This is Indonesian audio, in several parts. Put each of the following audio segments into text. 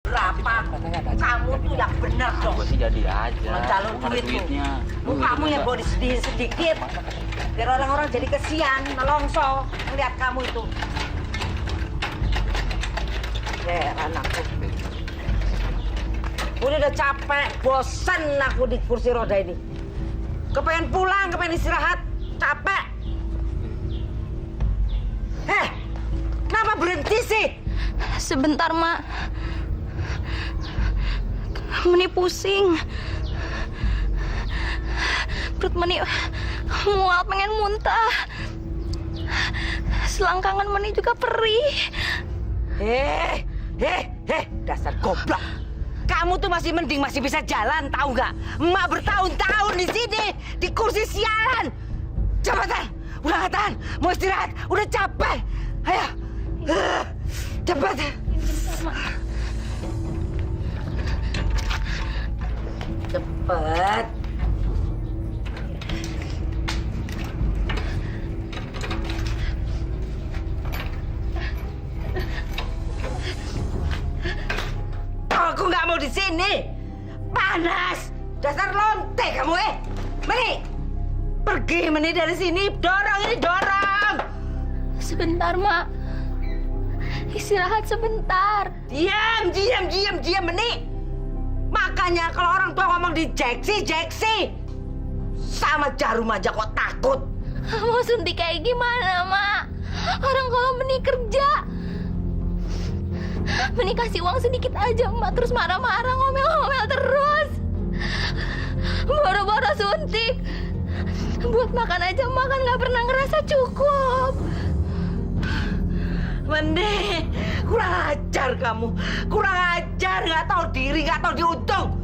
Berapa? Kamu tuh yang bener dong. Gue sih jadi aja. Calon Bukan ada duit tuh. duitnya. Kamu yang bawa disedihin sedikit. Biar orang-orang jadi kesian, nelongso ngeliat kamu itu. Ya, anakku. Udah capek, bosan aku di kursi roda ini. Kepengen pulang, kepengen istirahat, capek. Kenapa berhenti sih? Sebentar, Mak. Meni pusing. Perut Meni mual, pengen muntah. Selangkangan Meni juga perih. Dasar goblok. Kamu tuh masih mending masih bisa jalan, tahu nggak? Emak bertahun-tahun di sini, di kursi sialan. Cepetan, udah nggak tahan, mau istirahat, udah capek. Ayo, cepet. Cepet. Aku nggak mau di sini. Panas. Dasar lonte kamu, Meni, pergi Meni dari sini. Dorong ini, dorong. Sebentar, Mak. Istirahat sebentar. Diam, Meni. Makanya kalau orang tua ngomong di jeksi. Sama jarum aja kok takut. Mau suntik kayak gimana, Mak? Orang kalau Meni kerja. Meni kasih uang sedikit aja, Mak. Terus marah-marah, ngomel-ngomel terus. Boro-boro suntik. Buat makan aja, makan nggak pernah ngerasa cukup. Meni, kurang ajar kamu. Kurang ajar, nggak tahu diri, nggak tahu diuntung.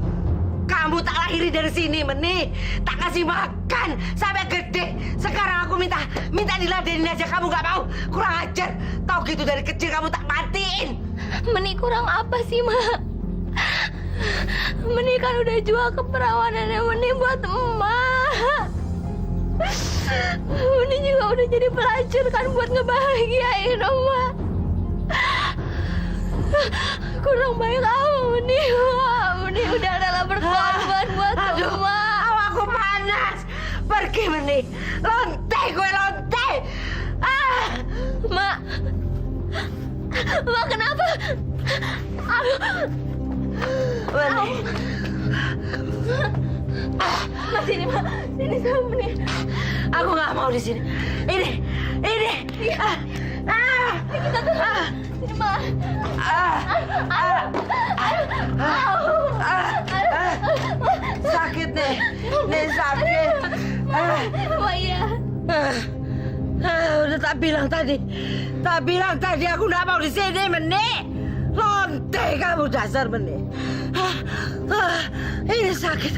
Kamu tak lahiri dari sini, Meni. Tak kasih makan sampai gede. Sekarang aku minta diladenin aja, kamu nggak mau. Kurang ajar. Tahu gitu dari kecil kamu tak matiin. Meni kurang apa sih, Mak? Meni kan udah jual keperawanannya Meni buat emak. Meni juga udah jadi pelacur kan buat ngebahagiain emak. Kurang baik kamu, Meni. Meni udah rela berkorban buat emak. Aku panas. Pergi, Meni. Lonte gue, lonte. Mak. Mak, kenapa? Meni. Mak, sini, Mak. Sini sama Meni. Aku nggak mau di sini. Ini. Kita tuh. Sini, Mak. Sakit nih. Nih sakit. Mak, iya. Udah tak bilang tadi. Aku nggak mau di sini, Meni. Lonte kamu dasar, Meni. Ini sakit,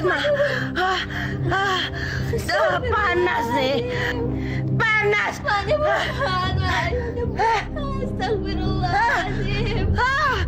mah. Panas nih, panas. Astagfirullahaladzim. Mak.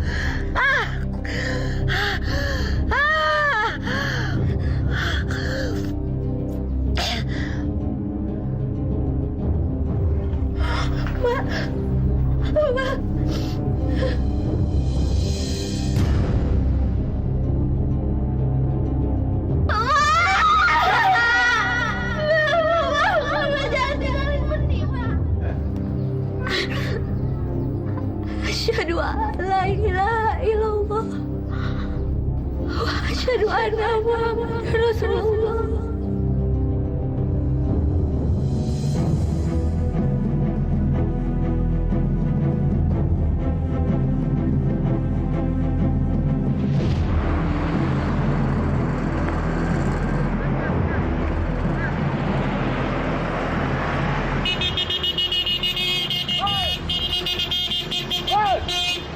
Asyhadu an la ilaha illallah wa asyhadu anna Muhammadar Rasulullah.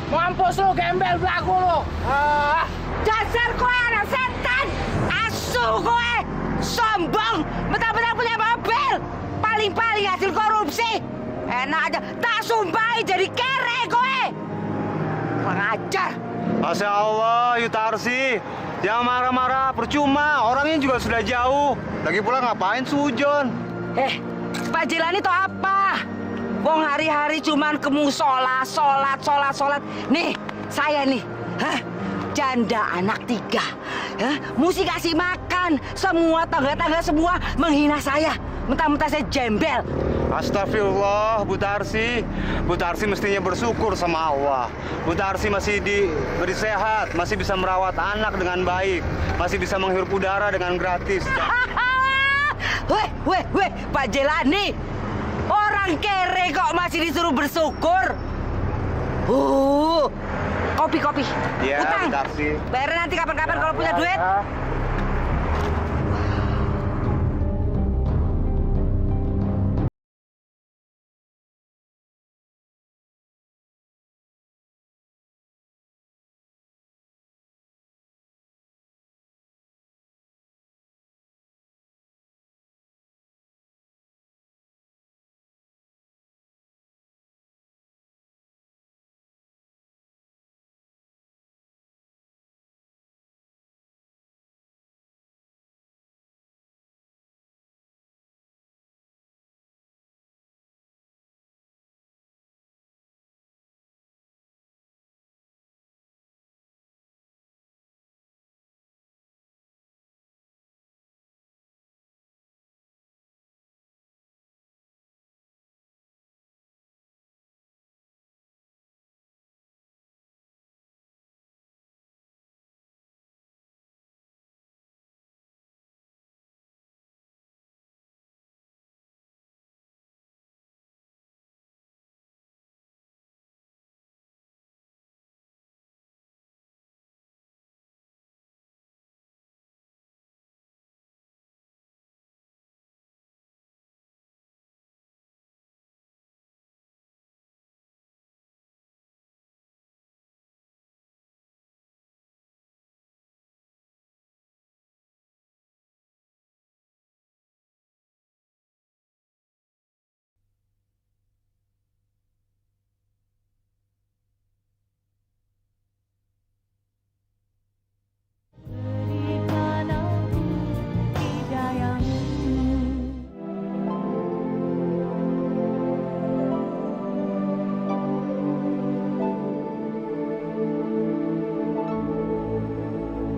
Mampus lu, gembel belagu lu. Dasar kowe anak setan, asu kowe, sombong, mentang-mentang punya mobil, paling-paling hasil korupsi. Enak aja, tak sumpahi jadi kere kowe. Kurang ajar. Masya Allah, Yutarsi. Jangan marah-marah, percuma. Orangnya juga sudah jauh. Lagi pula ngapain sujon? Pak Jilani itu apa? Wong hari-hari cuman ke musola, sholat. Nih, saya nih, janda anak 3. Mesti kasih makan. Semua tangga-tangga semua menghina saya. Mentang-mentang saya jembel. Astagfirullah, Bu Tarsi. Bu Tarsi mestinya bersyukur sama Allah. Bu Tarsi masih diberi sehat, masih bisa merawat anak dengan baik, masih bisa menghirup udara dengan gratis. Weh, Pak Jelani. Orang kere kok masih disuruh bersyukur. Kopi. Iya, Utang. Bu Tarsi. Bayar nanti kapan-kapan kalau punya duit.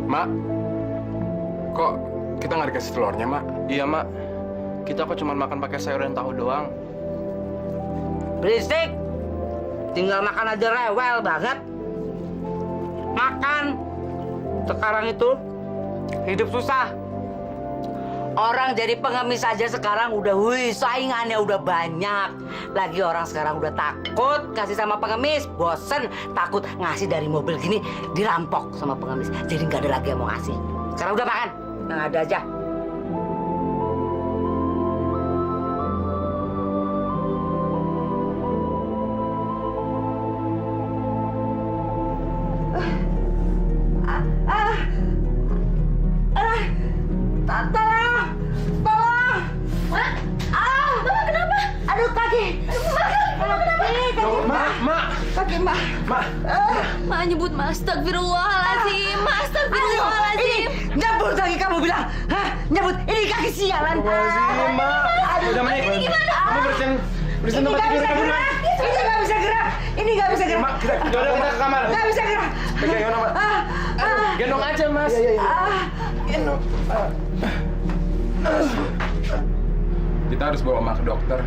Mak, kok kita nggak dikasih telurnya, Mak? Iya, Mak. Kita kok cuma makan pakai sayur dan tahu doang. Berisik. Tinggal makan aja rewel banget. Makan. Sekarang itu hidup susah. Orang jadi pengemis aja sekarang udah, saingannya udah banyak. Lagi orang sekarang udah takut kasih sama pengemis, bosen, takut ngasih dari mobil gini dirampok sama pengemis. Jadi nggak ada lagi yang mau ngasih. Sekarang udah makan, yang ada aja. Tolong! Mak! Mama kenapa? Aduh kaki! Mak! Kaki Mak! Mak nyebut Mas, astagfirullahaladzim. Mas, astagfirullahaladzim. Nyebut lagi kamu bilang! Hah? Nyebut! Ini kaki sialan! Astagfirullahaladzim, Mak! Udah, Mak. Ini gimana? Kamu bersihin Ini tempat nggak tidur bisa kamu, gerak! Mak. Ini nggak bisa gerak! Ini nggak bisa gerak! Mak, kita ke kamar. Nggak bisa gerak! Gendong, Mak. Gendong aja, Mas. Gendong. Kita harus bawa Mak ke dokter.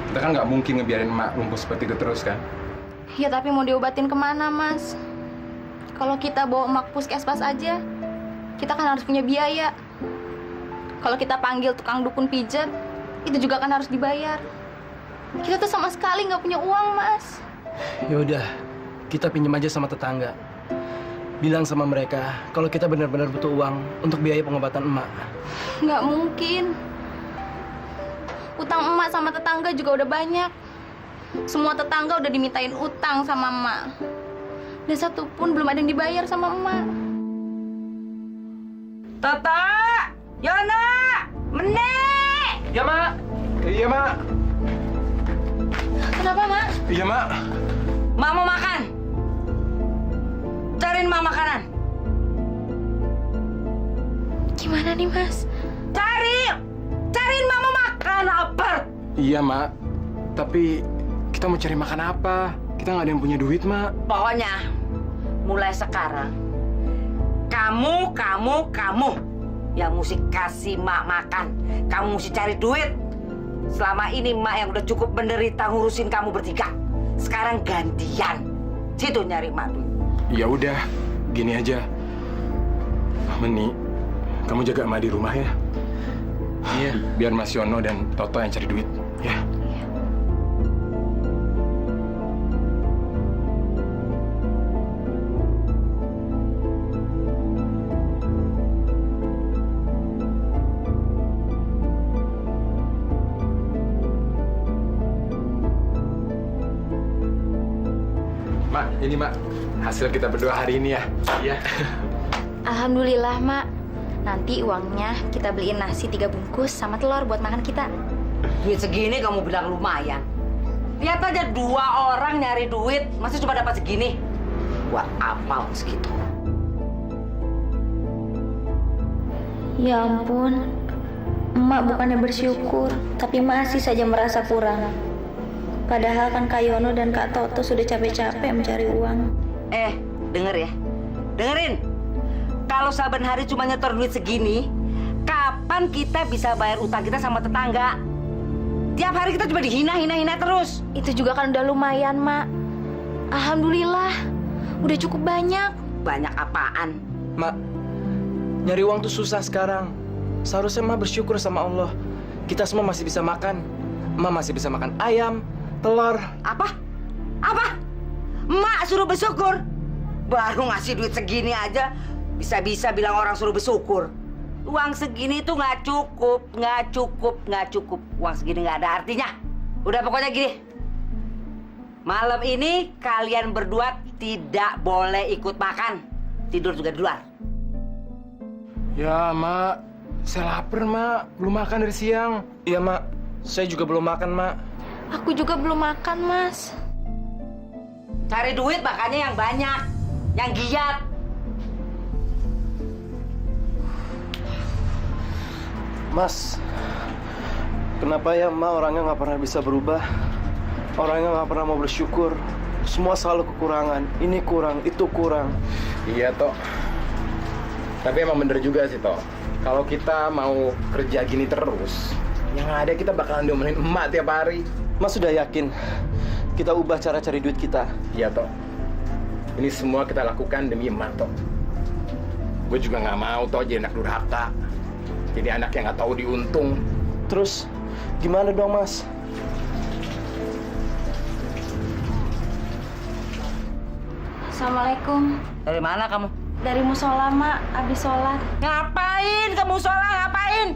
Kita kan nggak mungkin ngebiarin Mak lumpuh seperti itu terus, kan? Ya tapi mau diobatin kemana, Mas? Kalau kita bawa Mak puskesmas aja, kita kan harus punya biaya. Kalau kita panggil tukang dukun pijat, itu juga kan harus dibayar. Kita tuh sama sekali nggak punya uang, Mas. Ya udah, kita pinjam aja sama tetangga. Bilang sama mereka kalau kita benar-benar butuh uang untuk biaya pengobatan emak. Nggak mungkin. Utang emak sama tetangga juga udah banyak. Semua tetangga udah dimintain utang sama emak. Dan satu pun belum ada yang dibayar sama emak. Tata! Yona! Menek! Ya, Mak. Iya, Mak. Kenapa, Mak? Iya, Mak. Mak mau makan. Cariin Mak makanan. Gimana nih, Mas? Cariin Mak mau makan, lapar. Iya, Mak. Tapi kita mau cari makan apa? Kita nggak ada yang punya duit, Mak. Pokoknya mulai sekarang kamu yang mesti kasih Mak makan. Kamu mesti cari duit. Selama ini Mak yang udah cukup menderita ngurusin kamu bertiga. Sekarang gantian. Situ nyari Mak duit. Ya udah, gini aja. Meni, kamu jaga emak di rumah ya. Iya. Biar Mas Yono dan Toto yang cari duit, ya. Mak, ini Mak, hasil kita berdua hari ini ya. Iya. Alhamdulillah, Mak. Nanti uangnya kita beliin nasi 3 bungkus sama telur buat makan kita. Duit segini kamu bilang lumayan. Lihat aja 2 orang nyari duit, masih cuma dapat segini. Buat apa segitu? Ya ampun, Emak bukannya bersyukur, tapi masih saja merasa kurang. Padahal kan Kak Yono dan Kak Toto sudah capek-capek mencari uang. Denger ya. Dengerin. Kalau saben hari cuma nyetor duit segini, kapan kita bisa bayar utang kita sama tetangga? Tiap hari kita cuma dihina terus. Itu juga kan udah lumayan, Mak. Alhamdulillah, udah cukup banyak. Banyak apaan? Mak, nyari uang tuh susah sekarang. Seharusnya Mak bersyukur sama Allah. Kita semua masih bisa makan. Mak masih bisa makan ayam, telur. Apa? Mak suruh bersyukur. Baru ngasih duit segini aja, bisa-bisa bilang orang suruh bersyukur. Uang segini tuh nggak cukup. Uang segini nggak ada artinya. Udah pokoknya gini. Malam ini kalian berdua tidak boleh ikut makan. Tidur juga di luar. Ya, Mak. Saya lapar, Mak. Belum makan dari siang. Iya, Mak. Saya juga belum makan, Mak. Aku juga belum makan, Mas. Cari duit makanya yang banyak, yang giat. Mas, kenapa ya Emak orangnya nggak pernah bisa berubah? Orangnya nggak pernah mau bersyukur. Semua selalu kekurangan. Ini kurang, itu kurang. Iya, Tok. Tapi emang bener juga sih, Tok. Kalau kita mau kerja gini terus, yang ada kita bakalan diomelin emak tiap hari. Mas sudah yakin kita ubah cara cari duit kita? Iya, Tok. Ini semua kita lakukan demi emak, Tok. Gue juga nggak mau, Tok, jadi anak durhaka. Jadi anak yang nggak tahu diuntung. Terus gimana dong, Mas? Assalamualaikum. Dari mana kamu? Dari musola, Mak. Abis sholat. Ngapain kamu sholat? Ngapain?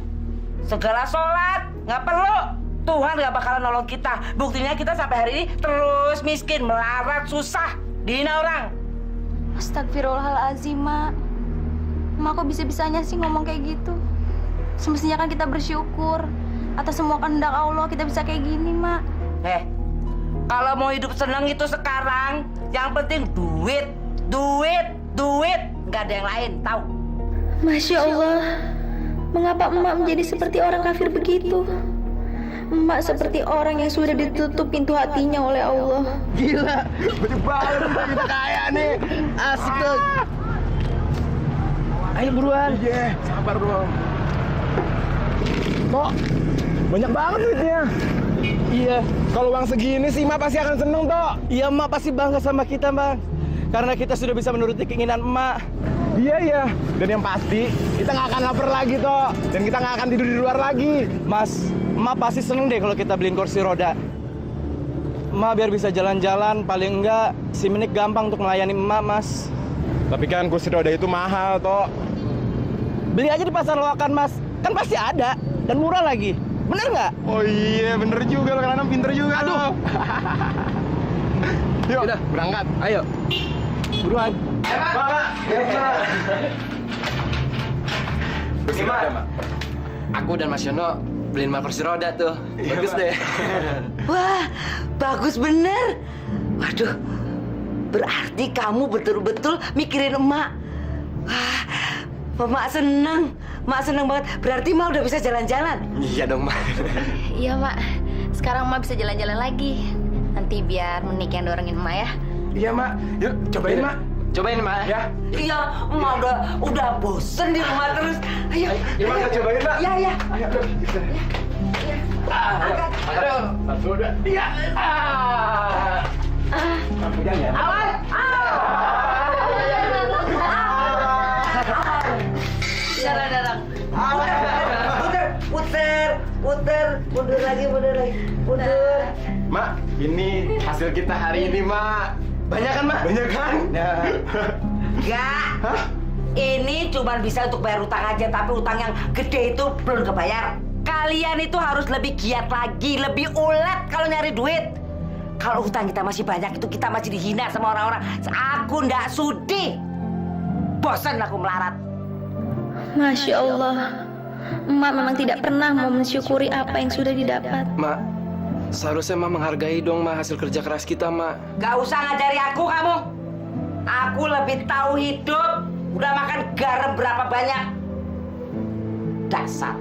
Segala sholat nggak perlu. Tuhan nggak bakalan nolong kita. Buktinya kita sampai hari ini terus miskin, melarat, susah, dihina orang. Astagfirullahaladzim, Mak. Mak kok bisa-bisanya sih ngomong kayak gitu? Semestinya kan kita bersyukur. Atas semua kehendak Allah kita bisa kayak gini, Mak. Kalau mau hidup senang itu sekarang, yang penting duit. Nggak ada yang lain, tahu? Masya Allah. Mengapa emak menjadi seperti orang kafir begitu? Emak seperti orang yang sudah ditutup pintu hatinya oleh Allah. Gila, betul banget kita kaya nih. Asik tuh. Ayo buruan. Iya, sabar dong. Tok, banyak banget duitnya. Iya. Kalau uang segini sih, Mak pasti akan seneng, Tok. Iya, Emak pasti bangga sama kita, Bang. Karena kita sudah bisa menuruti keinginan Emak. Iya. Dan yang pasti, kita nggak akan lapar lagi, Tok. Dan kita nggak akan tidur di luar lagi. Mas, Emak pasti seneng deh kalau kita beliin kursi roda. Emak biar bisa jalan-jalan, paling enggak si Menik gampang untuk melayani Emak, Mas. Tapi kan kursi roda itu mahal, Tok. Beli aja di pasar loakan, Mas. Kan pasti ada dan murah lagi. Bener nggak? Oh iya, bener juga lo, karena pinter juga. Aduh. Yuk, Udah. berangkat. Ayo. Buruan. Kursi roda, Mak. Aku dan Mas Yono beliin Mak kursi roda tuh. Bagus deh. Wah, bagus bener. Waduh, berarti kamu betul-betul mikirin emak. Wah, Mak seneng banget. Berarti Mak udah bisa jalan-jalan. Iya dong, Mak. Iya, Mak. Sekarang emak bisa jalan-jalan lagi. Nanti biar Menik yang dorongin emak ya. Iya, Mak. Yuk, cobain, Mak. Cobain, Mak. Ya. Iya, emak udah bosen di rumah terus. Ayo. Ya, Mak, kita cobain, Mak. Ya, ya. Ayo, ayo. Angkat. Ayo. Satu, dua, tiga. Pegang ya. Awas. Darang. Puter, mundur lagi. Mak, ini hasil kita hari ini, Mak. Banyak kan, Mak? Banyak kan? Ya. Enggak. Hah? Ini cuma bisa untuk bayar utang aja, tapi utang yang gede itu belum kebayar. Kalian itu harus lebih giat lagi, lebih ulet kalau nyari duit. Kalau utang kita masih banyak itu kita masih dihina sama orang-orang. Aku ndak sudi. Bosan aku melarat. Masya Allah. Emak memang tidak pernah mau mensyukuri apa yang sudah didapat. Mak, seharusnya Mak menghargai dong, Mak, hasil kerja keras kita, Mak. Gak usah ngajari aku kamu. Aku lebih tahu hidup. Udah makan garam berapa banyak. Dasar.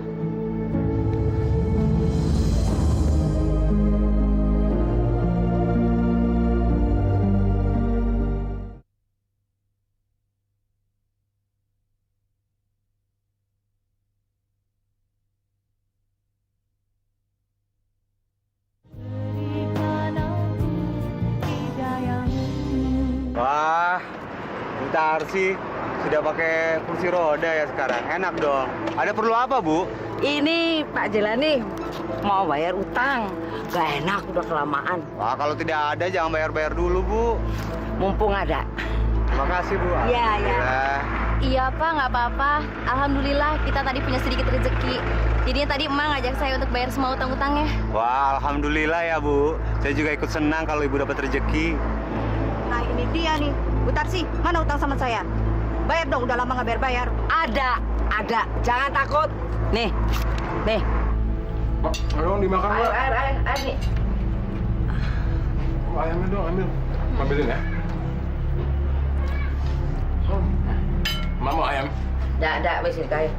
Wah, Bu Tarsi sudah pakai kursi roda ya sekarang. Enak dong. Ada perlu apa, Bu? Ini Pak Jelani mau bayar utang. Gak enak udah kelamaan. Wah, kalau tidak ada jangan bayar-bayar dulu, Bu. Mumpung ada. Terima kasih, Bu. Iya, iya. Alhamdulillah. Iya Pak, nggak apa-apa. Alhamdulillah kita tadi punya sedikit rezeki. Jadinya tadi emak ngajak saya untuk bayar semua utang-utangnya. Wah, alhamdulillah ya, Bu. Saya juga ikut senang kalau Ibu dapat rezeki. Nah ini dia nih, Bu Tarsi, mana utang sama saya? Bayar dong, udah lama nggak bayar-bayar. Ada. Jangan takut. Nih. Mak, ayo dimakan, Mak. Air nih. Oh, ayamnya dong, ambil. Ambilin ya. Mak mau ayam? Nggak, wis kayak.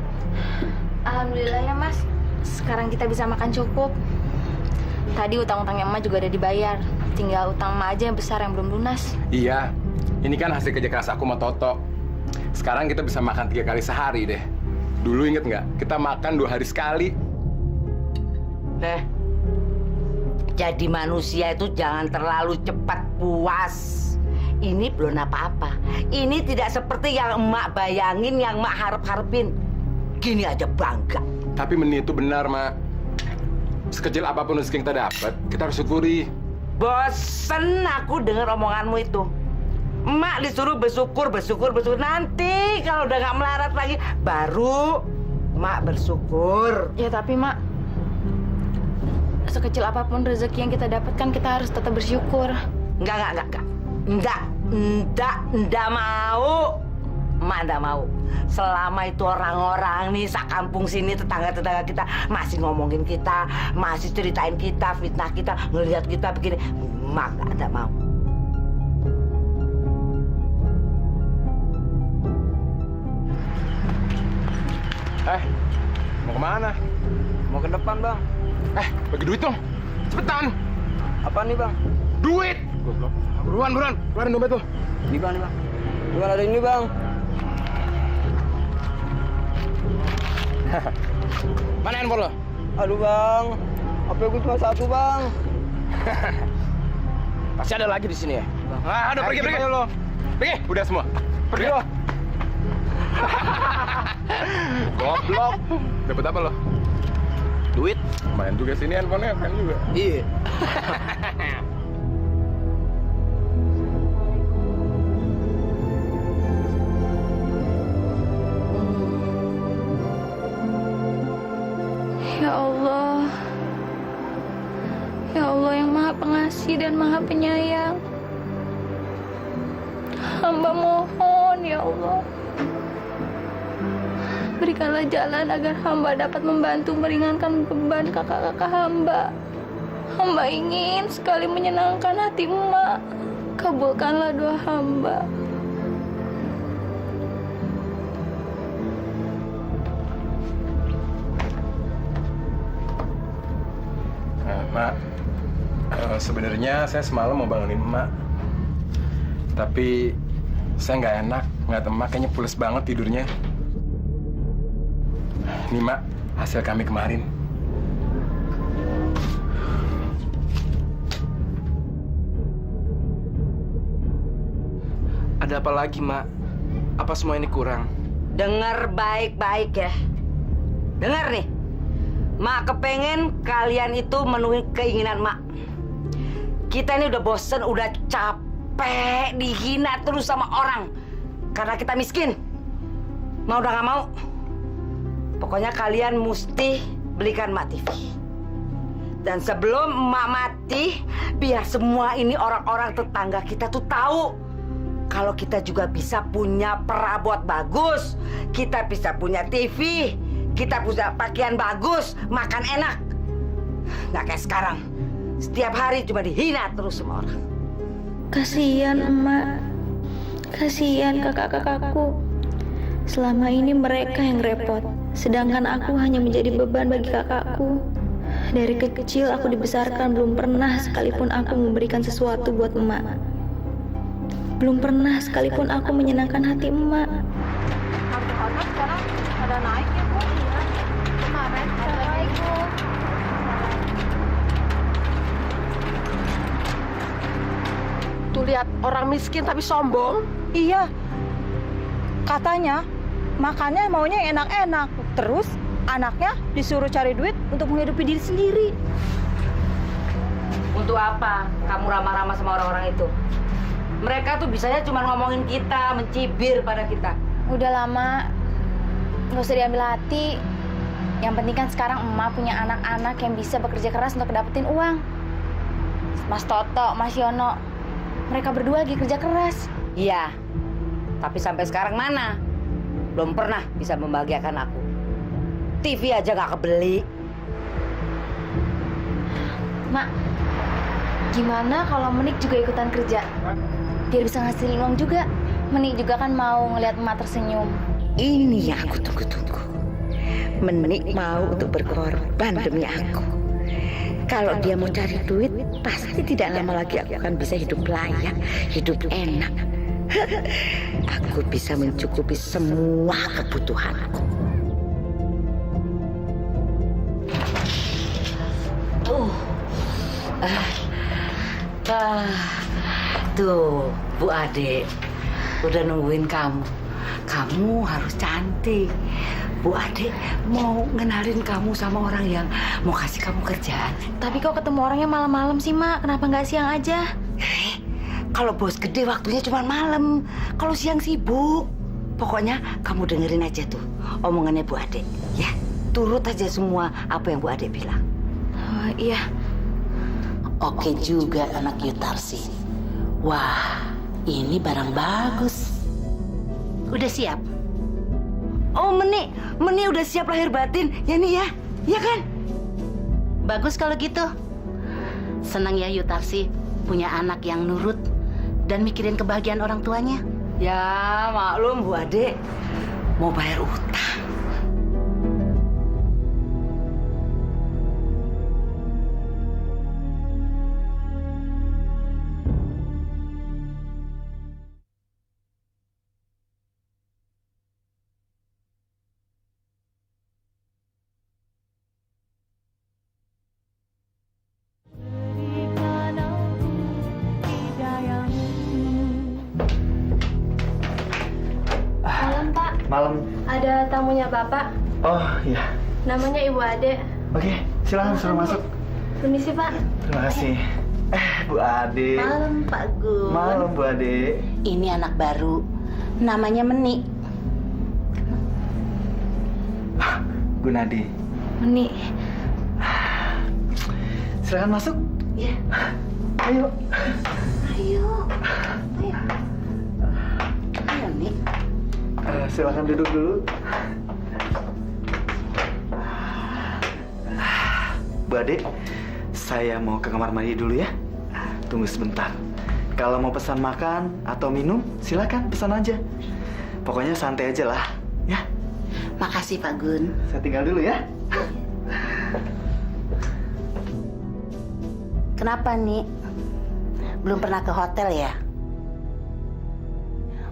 Alhamdulillah ya Mas. Sekarang kita bisa makan cukup. Tadi utang-utangnya emak juga udah dibayar. Tinggal utang emak aja yang besar yang belum lunas. Iya. Ini kan hasil kerja keras aku sama Toto. Sekarang kita bisa makan 3 kali sehari deh. Dulu inget nggak? Kita makan 2 hari sekali. Jadi manusia itu jangan terlalu cepat puas. Ini belum apa-apa. Ini tidak seperti yang emak bayangin, yang emak harap-harapin. Gini aja bangga. Tapi Meni itu benar, Mak. Sekecil apapun rezeki yang kita dapat, kita harus syukuri. Bosen aku dengar omonganmu itu. Emak disuruh bersyukur. Nanti kalau udah gak melarat lagi, baru emak bersyukur. Ya tapi Mak, sekecil apapun rezeki yang kita dapatkan, kita harus tetap bersyukur. Enggak mau. Emak enggak mau. Selama itu orang-orang nih sakampung sini, tetangga-tetangga kita masih ngomongin kita, masih ceritain kita, fitnah kita, ngelihat kita begini, emak enggak mau. Mau kemana? Mau ke depan, Bang. Bagi duit dong. Cepetan. Apa nih, Bang? Duit. Goblok. Buruan. Keluarin dompet tuh. Ini, Bang. Bukan ada ini, Bang. Mana handphone lo? Aduh, Bang. HP gue cuma 1, Bang. Pasti ada lagi di sini ya. Udah pergi lo. Pergi. Udah semua. Pergi lo. Goblok. Dapat apa lo? Duit. Main juga sini handphonenya kan juga. Iya. Ya Allah yang Maha Pengasih dan Maha Penyayang. Hamba mohon ya Allah, berikanlah jalan agar hamba dapat membantu meringankan beban kakak-kakak hamba. Hamba ingin sekali menyenangkan hati emak. Kabulkanlah doa hamba. Mak, sebenarnya saya semalam mau bangunin emak. Tapi saya nggak enak ngeliat emak kayaknya pules banget tidurnya. Nih Mak, hasil kami kemarin. Ada apa lagi, Mak? Apa semua ini kurang? Dengar baik-baik ya. Dengar nih. Mak kepengen kalian itu memenuhi keinginan Mak. Kita ini udah bosen, udah capek dihina terus sama orang. Karena kita miskin. Mau udah gak mau? Pokoknya kalian mesti belikan Mak TV. Dan sebelum Emak mati, biar semua ini orang-orang tetangga kita tuh tahu kalau kita juga bisa punya perabot bagus, kita bisa punya TV, kita punya pakaian bagus, makan enak. Nggak kayak sekarang, setiap hari cuma dihina terus sama orang. Kasihan emak, kasihan kakak-kakakku. Selama ini mereka yang repot, sedangkan aku hanya menjadi beban bagi kakakku. Dari kecil aku dibesarkan, belum pernah sekalipun aku memberikan sesuatu buat emak. Belum pernah sekalipun aku menyenangkan hati emak. Harga-harga sekarang ada naik ya, Bu? Iya. Kemarin ada naik, Bu. Tuh lihat orang miskin tapi sombong. Iya. Katanya makannya maunya yang enak-enak. Terus anaknya disuruh cari duit untuk menghidupi diri sendiri. Untuk apa kamu ramah-ramah sama orang-orang itu? Mereka tuh bisanya cuma ngomongin kita, mencibir pada kita. Udah lama, nggak usah diambil hati. Yang penting kan sekarang emak punya anak-anak yang bisa bekerja keras untuk dapetin uang. Mas Toto, Mas Yono, mereka berdua lagi kerja keras. Iya, tapi sampai sekarang mana? Belum pernah bisa membahagiakan aku. TV aja gak kebeli. Mak, gimana kalau Menik juga ikutan kerja? Biar bisa ngasilin uang juga. Menik juga kan mau ngelihat emak tersenyum. Ini yang aku tunggu-tunggu. Menik mau untuk berkorban demi aku. Kalau dia mau cari duit, pasti tidak lama lagi aku akan bisa hidup layak, hidup enak. Aku bisa mencukupi semua kebutuhanku. Tuh, Bu Ade, udah nungguin kamu. Kamu harus cantik. Bu Ade mau ngenalin kamu sama orang yang mau kasih kamu kerjaan. Tapi kok ketemu orangnya malam-malam sih, Mak? Kenapa nggak siang aja? Kalau bos gede waktunya cuma malam. Kalau siang sibuk. Pokoknya kamu dengerin aja tuh omongannya Bu Ade, ya. Turut aja semua apa yang Bu Ade bilang. Oh, iya. Oke juga anak Yutarsi. Wah, ini barang bagus. Udah siap? Oh, Meni udah siap lahir batin, ya nih ya, ya kan? Bagus kalau gitu. Senang ya Yutarsi punya anak yang nurut dan mikirin kebahagiaan orang tuanya. Ya, maklum Bu Ade, mau bayar utang. Malam, Pak. Malam. Ada tamunya Bapak. Oh, iya. Namanya Ibu Ade. Oke, silakan suruh masuk. Permisi, Pak. Terima kasih. Bu Ade. Malam Pak Gun. Malam, Bu Ade. Ini anak baru. Namanya Menik. Gunadi. Menik. Silakan masuk. Ya. Ayo. Ayo. Ayo. Ayo, Nik. Silakan duduk dulu. Bu Ade, saya mau ke kamar mandi dulu ya. Tunggu sebentar. Kalau mau pesan makan atau minum, silakan pesan aja. Pokoknya santai aja lah, ya. Makasih Pak Gun. Saya tinggal dulu ya. Kenapa, Nik? Belum pernah ke hotel ya?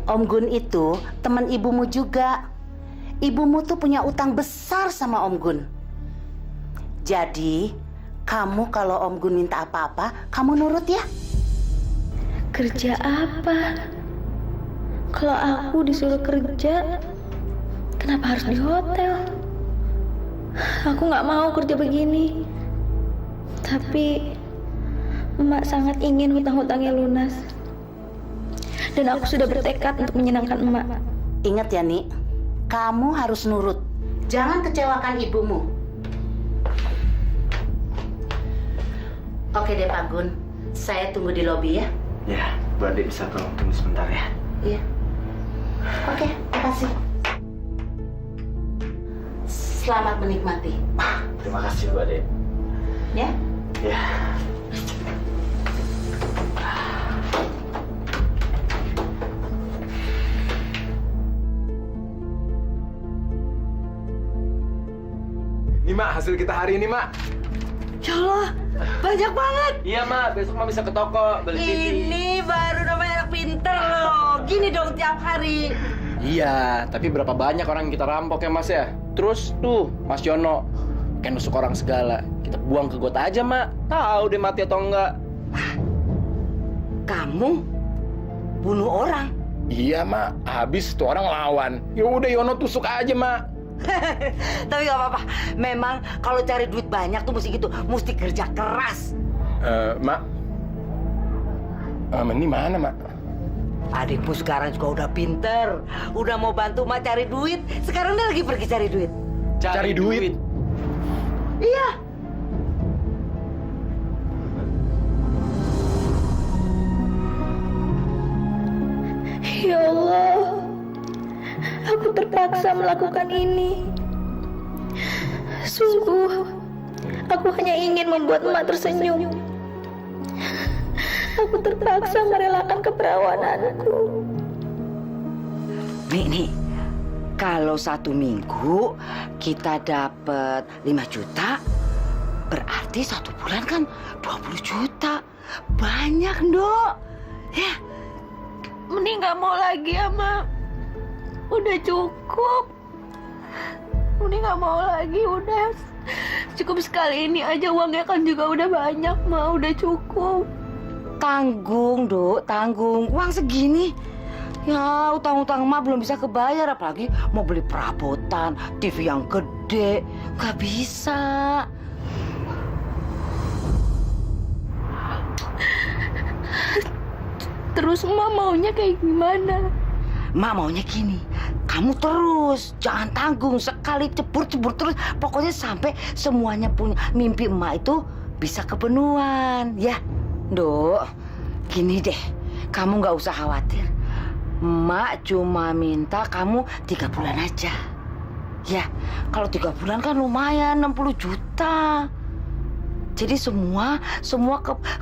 Om Gun itu teman ibumu juga. Ibumu tuh punya utang besar sama Om Gun. Jadi, kamu kalau Om Gun minta apa-apa, kamu nurut ya? Kerja apa? Kalau aku disuruh kerja, kenapa harus di hotel? Aku nggak mau kerja begini. Tapi Emak sangat ingin hutang-hutangnya lunas. Dan aku sudah bertekad untuk menyenangkan Emak. Ingat ya, Nik, kamu harus nurut. Jangan kecewakan ibumu. Oke deh, Pak Gun. Saya tunggu di lobi ya. Ya, Bu Adik bisa tolong tunggu sebentar ya. Iya. Oke, makasih. Selamat menikmati. Terima kasih, Bu Adik. Ya. Ya. Nih Mak, hasil kita hari ini Mak. Ya Allah, banyak banget. Iya Mak, besok Mak bisa ke toko beli TV. Ini baru namanya anak pinter loh. Gini dong tiap hari. Iya, tapi berapa banyak orang yang kita rampok ya Mas ya? Terus tuh Mas Yono kan nusuk orang segala. Kita buang ke got aja Mak. Tahu deh mati atau enggak. Kamu bunuh orang? Iya Mak, habis tuh orang lawan. Ya udah Yono tusuk aja Mak. Tapi gak apa-apa. Memang kalau cari duit banyak tuh mesti gitu. Mesti kerja keras. Mak. Ini mana Mak? Adikmu sekarang juga udah pinter. Udah mau bantu Mak cari duit. Sekarang dia lagi pergi cari duit. Cari duit? Iya. Ya Allah, aku terpaksa melakukan ini. Sungguh, aku hanya ingin membuat Emak tersenyum. Aku terpaksa merelakan keperawananku. Nih, kalau 1 minggu kita dapat 5 juta, berarti 1 bulan kan 20 juta. Banyak, Ndok. Ya. Mending nggak mau lagi ya, Mak. Udah cukup. Mending nggak mau lagi, udah. Cukup sekali ini aja, uangnya kan juga udah banyak, Mak. Udah cukup. Tanggung, Dok, tanggung. Uang segini. Ya, utang-utang Mak belum bisa kebayar. Apalagi mau beli perabotan, TV yang gede. Gak bisa. Terus Emak maunya kayak gimana? Mak maunya gini, kamu terus, jangan tanggung, sekali cebur terus, pokoknya sampai semuanya punya mimpi Emak itu bisa kepenuhan, ya. Dok, gini deh, kamu nggak usah khawatir. Emak cuma minta kamu 3 bulan aja. Ya, kalau 3 bulan kan lumayan, 60 juta. Jadi semua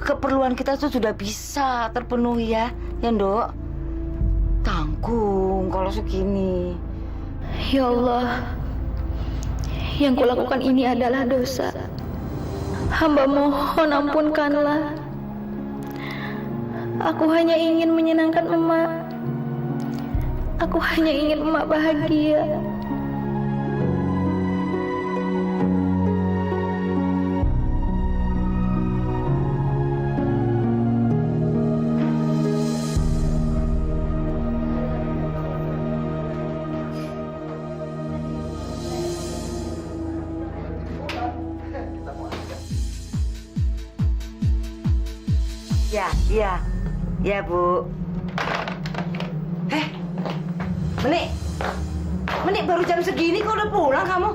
keperluan kita itu sudah bisa terpenuhi ya, Dok. Tanggung kalau segini. Ya Allah, yang kulakukan ini adalah dosa. Hamba mohon ampunkanlah. Aku hanya ingin menyenangkan Emak. Aku hanya ingin Emak bahagia. Ya Bu. Menik baru jam segini kok udah pulang kamu?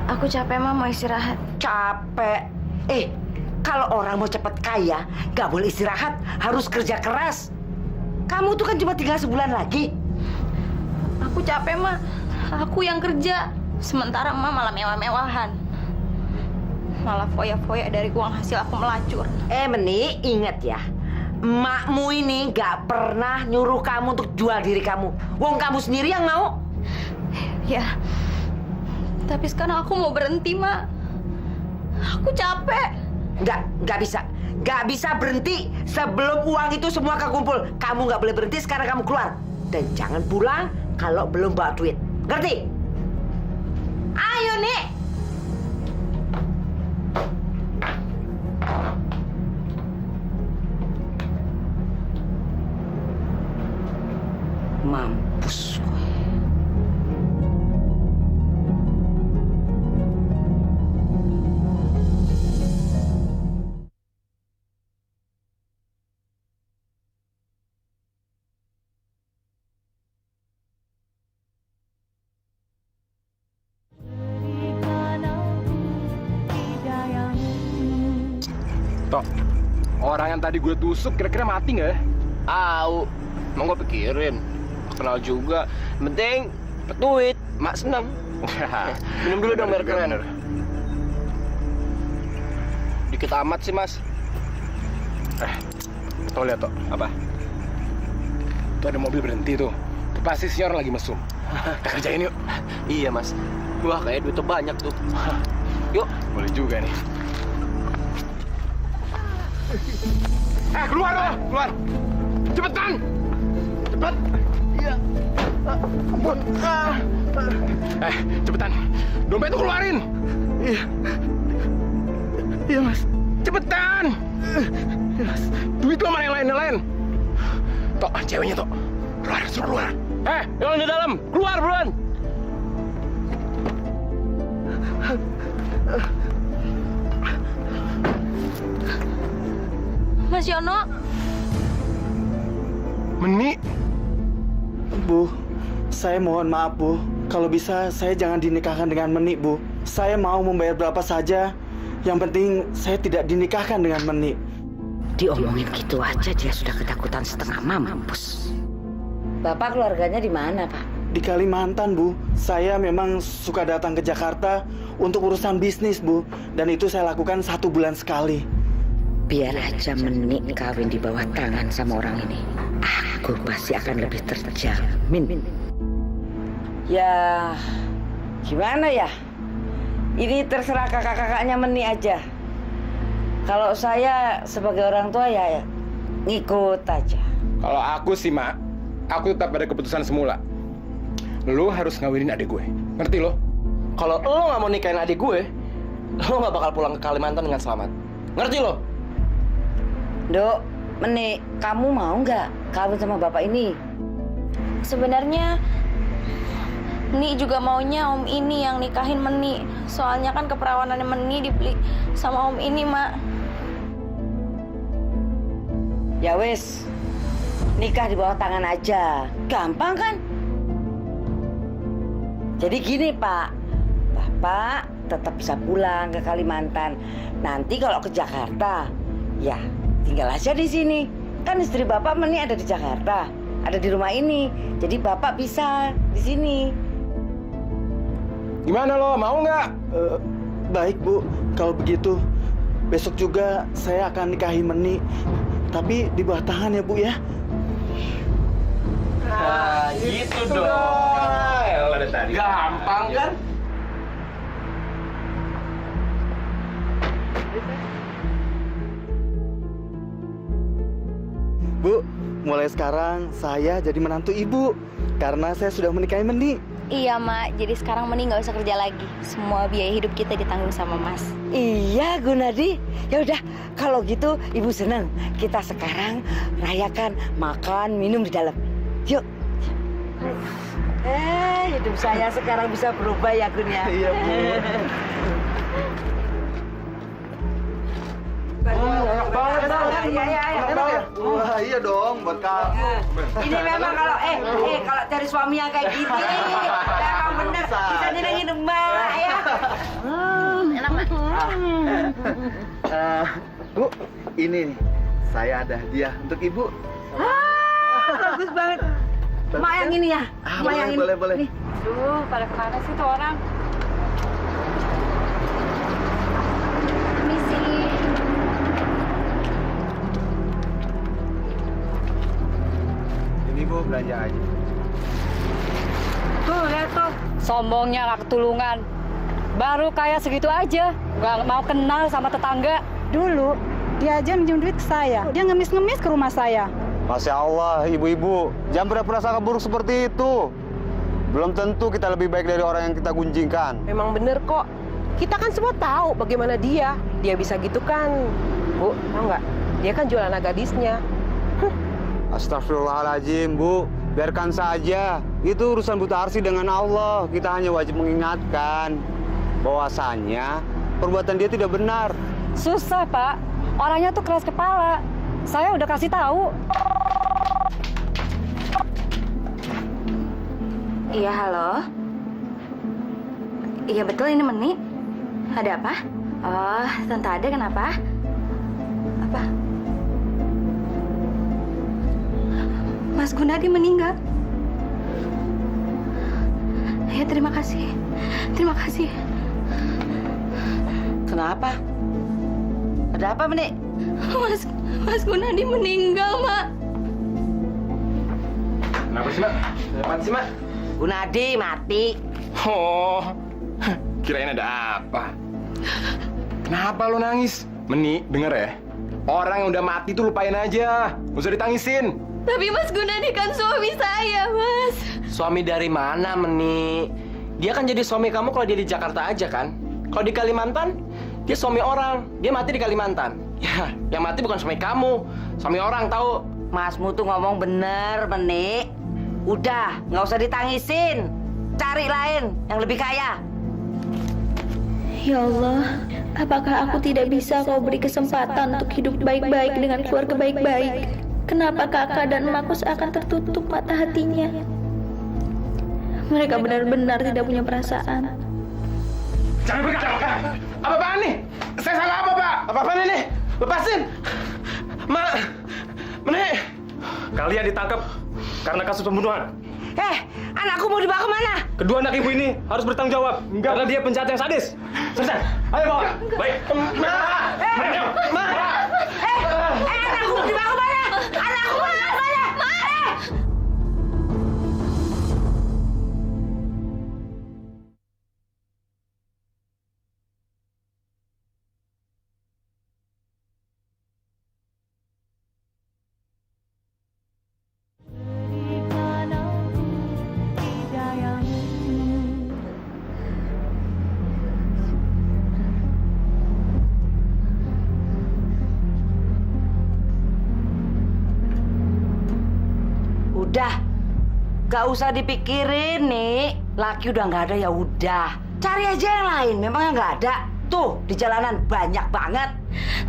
Aku capek, Mama, mau istirahat. Capek. Kalau orang mau cepat kaya, gak boleh istirahat, harus kerja keras. Kamu tuh kan cuma tinggal sebulan lagi. Aku capek, Ma. Aku yang kerja. Sementara Emak malah mewah-mewahan. Malah foya-foya dari uang hasil aku melacur. Menik, ingat ya. Emakmu ini gak pernah nyuruh kamu untuk jual diri kamu. Wong kamu sendiri yang mau. Ya. Tapi sekarang aku mau berhenti, Mak. Aku capek. Nggak bisa. Nggak bisa berhenti sebelum uang itu semua kekumpul. Kamu nggak boleh berhenti, sekarang kamu keluar. Dan jangan pulang kalau belum bawa duit. Ngerti? Ayo, Nik. Mampus gue. Tok, orang yang tadi gue tusuk kira-kira mati nggak ya? Au, emang gue pikirin. Kenal juga. Penting petuit, mak senang. Minum dulu dong biar keren. Dikit amat sih, Mas. Tuh lihat Tok. Apa? Tuh ada mobil berhenti tuh. Tuh pasti si orang lagi mesum. Kita kerjain yuk. Iya, Mas. Wah, kayak duitnya banyak tuh. Yuk. Boleh juga nih. Keluar lo, keluar. Cepetan. Cepet. Iya. Ampun. Cepetan. Dompet itu keluarin. Iya. Iya, Mas. Cepetan. Iya, Mas. Duit lo mana yang lain? Tok, ceweknya Tok. Keluar, suruh keluar. Yang di dalam, keluar buruan. Mas Yono. Meni. Bu, saya mohon maaf, Bu. Kalau bisa, saya jangan dinikahkan dengan Meni, Bu. Saya mau membayar berapa saja. Yang penting, saya tidak dinikahkan dengan Meni. Diomongin gitu aja dia sudah ketakutan setengah mampus. Bapak keluarganya di mana, Pak? Di Kalimantan, Bu. Saya memang suka datang ke Jakarta untuk urusan bisnis, Bu. Dan itu saya lakukan 1 bulan sekali. Biar aja Menik kawin di bawah tangan sama orang ini. Aku pasti akan lebih terjamin. Ya, gimana ya? Ini terserah kakak-kakaknya Menik aja. Kalau saya sebagai orang tua ya ngikut aja. Kalau aku sih, Mak, aku tetap pada keputusan semula. Lu harus ngawinin adik gue. Ngerti lo? Kalau lo nggak mau nikahin adik gue, lo nggak bakal pulang ke Kalimantan dengan selamat. Ngerti lo? Dok, Menik, kamu mau nggak kawin sama bapak ini? Sebenarnya Meni juga maunya Om ini yang nikahin Meni. Soalnya kan keperawanannya Meni dibeli sama Om ini, Mak. Ya wis, nikah di bawah tangan aja. Gampang kan? Jadi gini, Pak. Bapak tetap bisa pulang ke Kalimantan. Nanti kalau ke Jakarta, ya tinggal aja di sini. Kan istri Bapak Meni ada di Jakarta, ada di rumah ini. Jadi Bapak bisa di sini. Gimana lo? Mau nggak? Baik, Bu. Kalau begitu, besok juga saya akan nikahi Meni. Tapi di bawah tangan ya, Bu, ya. Nah, gitu dong. Gampang kan? Bu, mulai sekarang saya jadi menantu Ibu. Karena saya sudah menikahi Meni. Iya, Mak. Jadi sekarang Meni nggak usah kerja lagi. Semua biaya hidup kita ditanggung sama Mas. Iya, Gunadi. Ya udah, kalau gitu Ibu senang. Kita sekarang rayakan makan, minum di dalam. Yuk. Hidup saya sekarang bisa berubah ya, Gun ya. Iya, Bu. Enak banget, Iya. Wah, iya dong, buat kamu. Ini memang kalau kalau cari suami yang kayak gini, memang bener bisa nyenengin emak ya. Enak, Mak. Bu, ini nih, saya ada hadiah untuk Ibu. Bagus banget. Emak yang ini ya. Emak yang ini. Boleh. Nih. Duh, pada kemana sih tuh orang? Misi. Ini Bu, belanja aja. Tuh, lihat tuh. Sombongnya anak ketulungan. Baru kayak segitu aja, nggak mau kenal sama tetangga. Dulu dia aja minjem duit ke saya. Dia ngemis-ngemis ke rumah saya. Masya Allah, ibu-ibu, jangan berprasangka buruk seperti itu. Belum tentu kita lebih baik dari orang yang kita gunjingkan. Memang bener kok. Kita kan semua tahu bagaimana dia. Dia bisa gitu kan. Bu, tahu nggak? Dia kan jualan gadisnya. Astagfirullahaladzim, Bu. Biarkan saja. Itu urusan Bu Tarsi dengan Allah. Kita hanya wajib mengingatkan bahwasannya perbuatan dia tidak benar. Susah, Pak. Orangnya tuh keras kepala. Saya udah kasih tahu. Iya, halo. Iya, betul, ini Meni. Ada apa? Oh, Tante Ade kenapa? Apa? Mas Gunadi meninggal. Ya, terima kasih. Terima kasih. Kenapa? Ada apa, Meni? Mas Gunadi meninggal, Mak. Kenapa sih, Mak? Kenapa sih, Mak? Gunadi mati. Oh, kirain ada apa? Kenapa lo nangis? Meni, denger ya. Orang yang udah mati tuh lupain aja. Gak usah ditangisin. Tapi Mas Gunadi kan suami saya, Mas. Suami dari mana, Meni? Dia kan jadi suami kamu kalau dia di Jakarta aja kan? Kalau di Kalimantan, dia suami orang. Dia mati di Kalimantan. Ya, yang mati bukan suami kamu. Suami orang, tahu? Masmu tuh ngomong bener, Meni. Udah, nggak usah ditangisin. Cari lain yang lebih kaya. Ya Allah, apakah aku tidak bisa kau beri kesempatan untuk hidup baik-baik dengan keluarga baik-baik? Kenapa kakak dan emakku seakan tertutup mata hatinya? Mereka benar-benar tidak punya perasaan. Jangan berkata. Apa-apaan nih? Saya salah apa, Pak? Apa-apaan ini? Lepasin! Mak! Meni! Kalian ditangkap karena kasus pembunuhan. Anakku mau dibawa kemana? Kedua anak ibu ini harus bertanggung jawab karena dia penjahat yang sadis. Selesai. Ayo bawa. Baik. Anakku mau dibawa kemana? Anakku mau dibawa kemana? Udah, gak usah dipikirin nih. Laki udah nggak ada ya udah. Cari aja yang lain. Memangnya nggak ada? Tuh di jalanan banyak banget.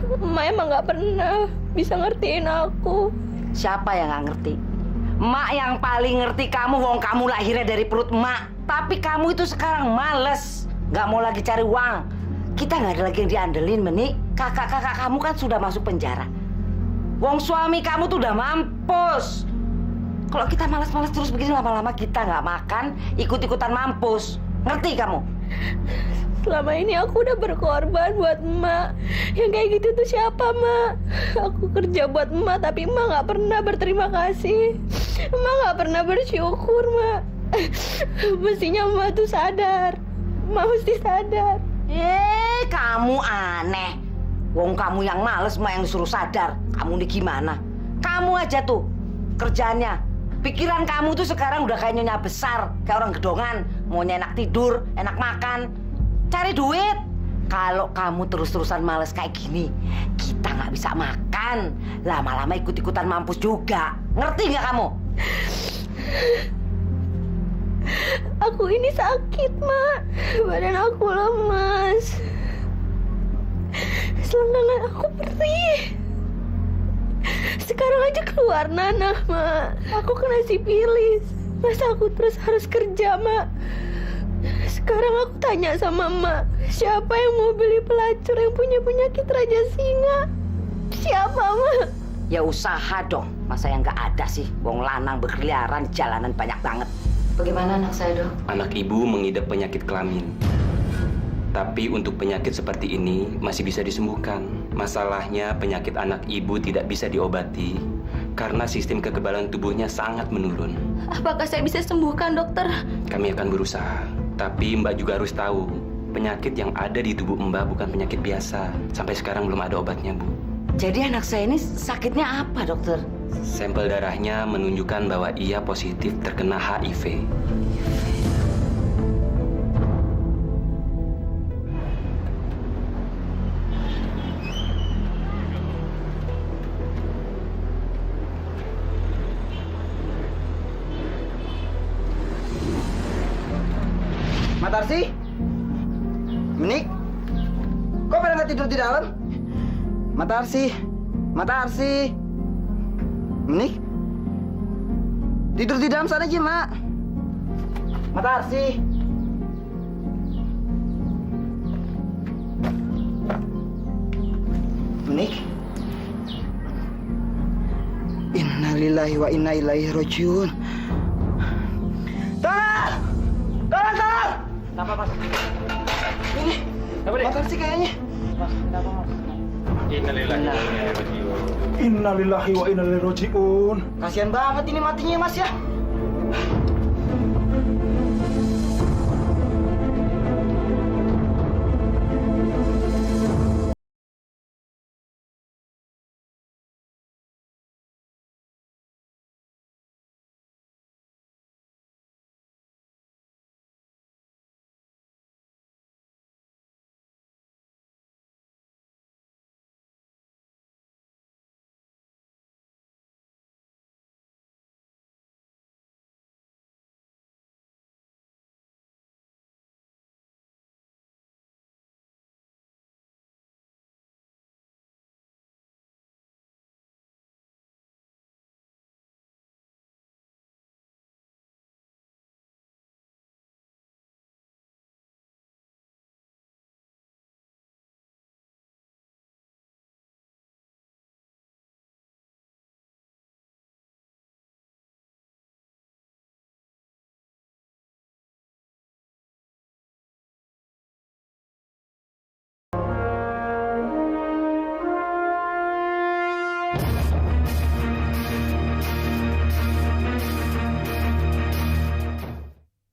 Emak emang nggak pernah bisa ngertiin aku. Siapa yang nggak ngerti? Emak yang paling ngerti kamu. Wong kamu lahirnya dari perut emak. Tapi kamu itu sekarang males, nggak mau lagi cari uang. Kita nggak ada lagi yang diandelin, Meni. Kakak-kakak kamu kan sudah masuk penjara. Wong suami kamu tuh udah mampus. Kalau kita malas-malas terus begini, lama-lama kita nggak makan, ikut-ikutan mampus. Ngerti kamu? Selama ini aku udah berkorban buat emak. Yang kayak gitu tuh siapa, Mak? Aku kerja buat emak, tapi emak nggak pernah berterima kasih. Emak nggak pernah bersyukur, Mak. Mestinya emak tuh sadar. Emak mesti sadar. Kamu aneh. Wong kamu yang males, emak yang disuruh sadar. Kamu nih gimana? Kamu aja tuh kerjaannya. Pikiran kamu tuh sekarang udah kayak nyonya besar, kayak orang gedongan. Maunya enak tidur, enak makan, cari duit. Kalau kamu terus-terusan males kayak gini, kita nggak bisa makan. Lama-lama ikut-ikutan mampus juga. Ngerti nggak kamu? Aku ini sakit, Mak. Badan aku lemas. Selangkangan aku perih. Sekarang aja keluar nanah, Mak. Aku kena sipilis. Masa aku terus harus kerja, Mak? Sekarang aku tanya sama Mak, siapa yang mau beli pelacur yang punya penyakit raja singa? Siapa, Mak? Ya usaha dong. Masa yang nggak ada sih? Wong lanang berkeliaran di jalanan banyak banget. Bagaimana anak saya, Dok? Anak ibu mengidap penyakit kelamin. Tapi untuk penyakit seperti ini masih bisa disembuhkan. Masalahnya penyakit anak ibu tidak bisa diobati karena sistem kekebalan tubuhnya sangat menurun. Apakah saya bisa sembuhkan, dokter? Kami akan berusaha. Tapi Mbak juga harus tahu, penyakit yang ada di tubuh Mbak bukan penyakit biasa. Sampai sekarang belum ada obatnya, Bu. Jadi anak saya ini sakitnya apa, dokter? Sampel darahnya menunjukkan bahwa ia positif terkena HIV. Matarsi? Menik? Kok pada nggak tidur di dalam? Matarsi? Matarsi? Menik? Tidur di dalam sana aja, Mak. Matarsi? Menik? Innalillahi wa inna ilaihi rajiun. Tolong! Tolong, tolong! Kenapa, Mas? Ini, Matarsi kayaknya. Innalillahi wa inna ilaihi rajiun. Kasihan banget ini matinya, Mas ya.